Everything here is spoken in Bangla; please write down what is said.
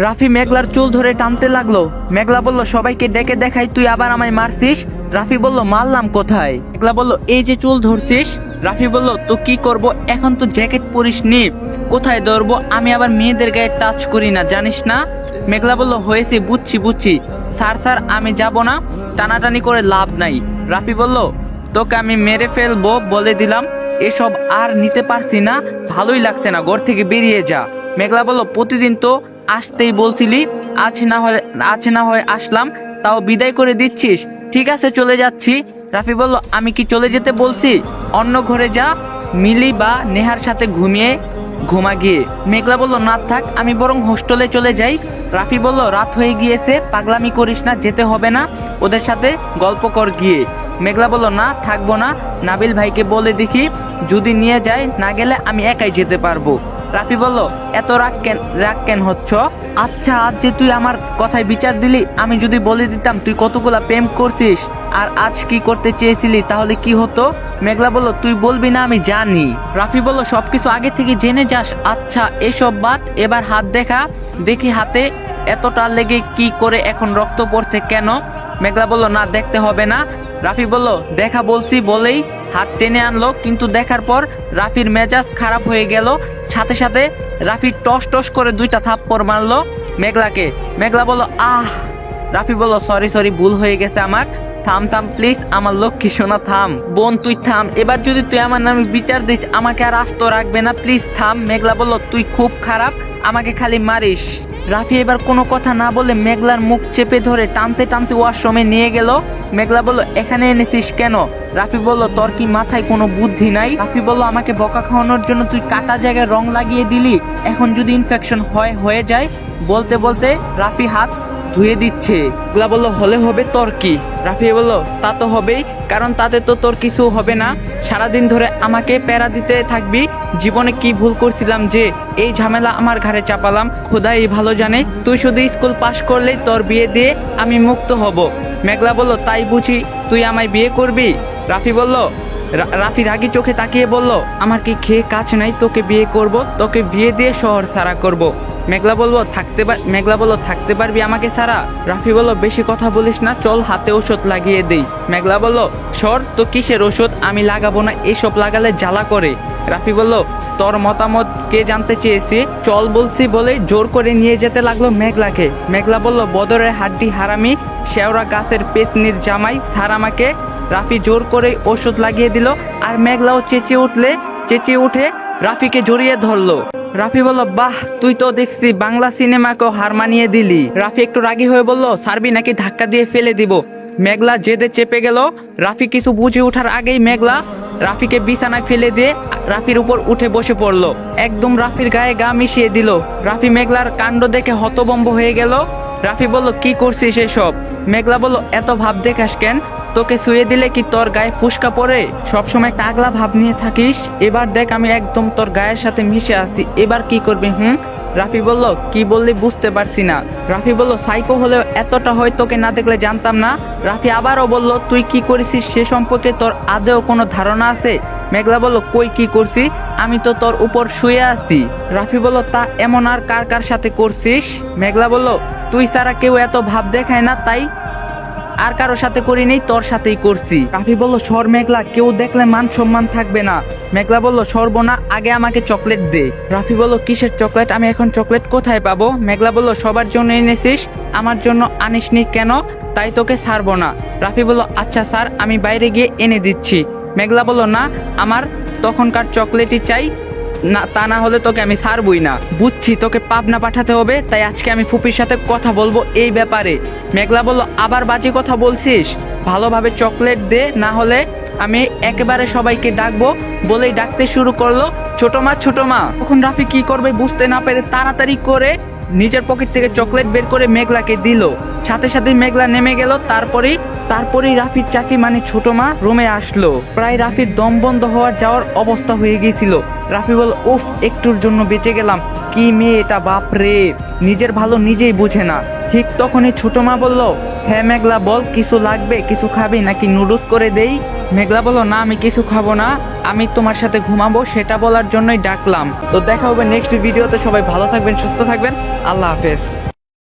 রাফি মেঘলার চুল ধরে টানতে লাগলো। মেঘলা বলল, সবাইকে ডেকে দেখাই তুই আবার আমায় মারছিস। রাফি বলল, মারলাম কোথায়? মেঘলা বলল, এই যে চুল ধরছিস। রাফি বলল, তো কি করব, এখন তো জ্যাকেট পরিস নি, কোথায় ধরবো? আমি আবার মেয়েদের গায়ে টাচ করি না, জানিস না? মেঘলা বলল, হয়েছে, বুঝছি বুঝছি, স্যার স্যার আমি যাব না, টানাটানি করে লাভ নাই। রাফি বলল, তোকে আমি মেরে ফেলবো বলে দিলাম, এসব আর নিতে পারছি না, ভালোই লাগছে না, ঘর থেকে বেরিয়ে যা। মেঘলা বলল, প্রতিদিন তো আসতেই বলছিলি, আজ না হয় আসলাম, তাও বিদায় করে দিচ্ছিস? ঠিক আছে, চলে যাচ্ছি। রাফি বলল, আমি কি চলে যেতে বলছি? অন্য ঘরে যা, মিলি বা নেহার সাথে ঘুমা গিয়ে। মেঘলা বলল, না থাক, আমি বরং হোস্টেলে চলে যাই। রাফি বলল, রাত হয়ে গিয়েছে, পাগলামি করিস না, যেতে হবে না, ওদের সাথে গল্প কর গিয়ে। মেঘলা বলল, না থাকবো না, নাবিল ভাইকে বলে দেখি, যদি নিয়ে যায়, না গেলে আমি একাই যেতে পারবো। রাফি বলল, এত রাগ কেন হচ্ছ? আচ্ছা, আজ যে তুই আমার কথায় বিচার দিলি, আমি যদি বলে দিতাম তুই কতগুলা প্রেম করছিস আর আজ কি করতে চেয়েছিলি, তাহলে কি হতো? মেঘলা বলল, তুই বলবি না, আমি জানি। রাফি বলল, সবকিছু আগে থেকে জেনে যাস? আচ্ছা, এসব বাদ, এবার হাত দেখা, দেখি হাতে এতটা লেগে কি করে এখন রক্ত পড়ছে কেন? মেঘলা বলল, না দেখতে হবে না। রাফি বলল, দেখা বলছি বলেই হাত টেনে আনলো, কিন্তু দেখার পর রাফির মেজাজ খারাপ হয়ে গেল। সাথে সাথে রাফি টস টস করে 2টা থাপ্পড় মারলো মেঘলাকে। মেঘলা বলল, আহ। রাফি বলল, সরি, ভুল হয়ে গেছে আমার, থাম প্লিজ, আমার লক্ষ্মী সোনা থাম। বোন তুই থাম, এবার যদি তুই আমার নামে বিচার দিস, আমাকে আর আস্ত রাখবে না, প্লিজ থাম। মেঘলা বলল, তুই খুব খারাপ, আমাকে খালি মারিস। রাফি এবার কোনো কথা না বলে মেঘলার মুখ চেপে ধরে টানতে টানতে ওয়াশরুমে নিয়ে গেল। মেঘলা বলল, এখানে এনেছিস কেন? রাফি বলল, তোর কি মাথায় কোনো বুদ্ধি নাই? রাফি বলল, আমাকে বকা খাওয়ানোর জন্য তুই কাটা জায়গায় রং লাগিয়ে দিলি, এখন যদি ইনফেকশন হয়ে যায়। বলতে বলতে রাফি হাত ধুয়ে দিচ্ছে। মেঘলা বলল, হলে হবে, তোর কি? রাফি বলল, তা তো হবেই, কারণ তাতে তো তোর কিছু হবে না, সারাদিন ধরে আমাকে প্যারা দিতে থাকবি। জীবনে কি ভুল করছিলাম যে এই ঝামেলা আমার ঘাড়ে চাপালাম, খোদাই ভালো জানে। তুই শুধু স্কুল পাশ করলেই তোর বিয়ে দিয়ে আমি মুক্ত হব। মেঘলা বলল, তাই বুঝি তুই আমায় বিয়ে করবি? রাফি রাগী চোখে তাকিয়ে বলল, আমার কি খেয়ে কাজ নাই, তোকে বিয়ে করব, তোকে বিয়ে দিয়ে শহর ছাড়া করব। মেঘলা বলল, থাকতে পারবি আমাকে ছাড়া? রাফি বলল, বেশি কথা বলিস না, চল হাতে ওষুধ লাগিয়ে দেই। মেঘলা বলল, সর তো, কিসের ওষুধ? আমি লাগাবো না, এসব লাগালে জ্বালা করে। রাফি বলল, তোর মতামত কে জানতে চেয়েছে, চল বলছি বলেই জোর করে নিয়ে যেতে লাগলো মেঘলাকে। মেঘলা বলল, বদরের হাড্ডি হারামি, শেওড়া গাছের পেতনির জামাই, ছাড় আমাকে। রাফি জোর করে ওষুধ লাগিয়ে দিল, আর মেঘলাও চেঁচিয়ে উঠে রাফিকে জড়িয়ে ধরলো। রাফি বলল, বাহ, তুই তো দেখছি বাংলা সিনেমাকেও হার মানিয়ে দিলি। রাফি একটু রাগী হয়ে বলল, ছাড়বি নাকি ধাক্কা দিয়ে ফেলে দিব? মেঘলা জেদে চেপে গেল। রাফি কিছু বুঝে ওঠার আগেই মেঘলা রাফিকে বিছানায় ফেলে দিয়ে রাফির উপর উঠে বসে পড়লো, একদম রাফির গায়ে গা মিশিয়ে দিল। রাফি মেঘলার কাণ্ড দেখে হতভম্ব হয়ে গেল। রাফি বলল, কি করছিস এসব? মেঘলা বলল, এত ভাব দেখাস কেন? তোকে শুয়ে দিলে কি তোর গায়ে ফুসকা পড়ে? সবসময় একটা আগলা ভাব নিয়ে থাকিস, এবার দেখ আমি একদম তোর গায়ের সাথে মিশে আছি, এবার কি করবি? রাফি বলল, কি বললি বুঝতে পারছি না। রাফি বলল, সাইকো হলেও এতটা হয় তোকে না দেখলে জানতাম না। রাফি আবারও বলল, তুই কি করেছিস সে সম্পর্কে তোর আদেও কোনো ধারণা আছে? মেঘলা বলল, কই কি করছি, আমি তো তোর উপর শুয়ে আছি। রাফি বলল, তা এমন আর কার সাথে করছিস? মেঘলা বলল, তুই ছাড়া কেউ এত ভাব দেখায় না, তাই আর কারোর সাথে করিনি, তোর সাথেই করছি। রাফি বলল, সর মেঘলা, কেউ দেখলে মান সম্মান থাকবে না। মেঘলা বলল, সরবো না, আগে আমাকে চকলেট দে। রাফি বলল, কিসের চকলেট? আমি এখন চকলেট কোথায় পাবো? মেঘলা বলল, সবার জন্য এনেছিস, আমার জন্য আনিসনি কেন? তাই তোকে ছাড়বো না। রাফি বলল, আচ্ছা স্যার, আমি বাইরে গিয়ে এনে দিচ্ছি। মেঘলা বলল, না, আমার তখনকার চকলেটই চাই, না তা না হলে তোকে আমি ছাড়বই না। বুঝছি তোকে পাবনা পাঠাতে হবে, তাই আজকে আমি ফুপির সাথে কথা বলবো এই ব্যাপারে। মেঘলা বলল, আবার বাজে কথা বলছিস, ভালোভাবে চকলেট দে, না হলে আমি একেবারে সবাইকে ডাকবো। বলেই ডাকতে শুরু করলো, ছোট মা। তখন রাফি কি করবে বুঝতে না পেরে তাড়াতাড়ি করে নিজের পকেট থেকে চকলেট বের করে মেঘলাকে দিল। সাথে সাথে মেঘলা নেমে গেল। তারপরেই রাফির চাচি মানে ছোট মা রুমে আসলো। প্রায় রাফির দম বন্ধ যাওয়ার অবস্থা হয়ে গিয়েছিল। রাফি বলল, উফ, একটুর জন্য বেঁচে গেলাম। কি মেয়ে এটা, বাপ রে, নিজের ভালো নিজেই বুঝে না। ঠিক তখনই ছোট মা বলল, হ্যাঁ মেঘলা বল, কিছু লাগবে? কিছু খাবি নাকি নুডলস করে দেই? মেঘলা বলল, না আমি কিছু খাবো না, আমি তোমার সাথে ঘুমাবো, সেটা বলার জন্যই ডাকলাম। তো দেখা হবে নেক্সট ভিডিওতে। সবাই ভালো থাকবেন, সুস্থ থাকবেন, আল্লাহ হাফেজ।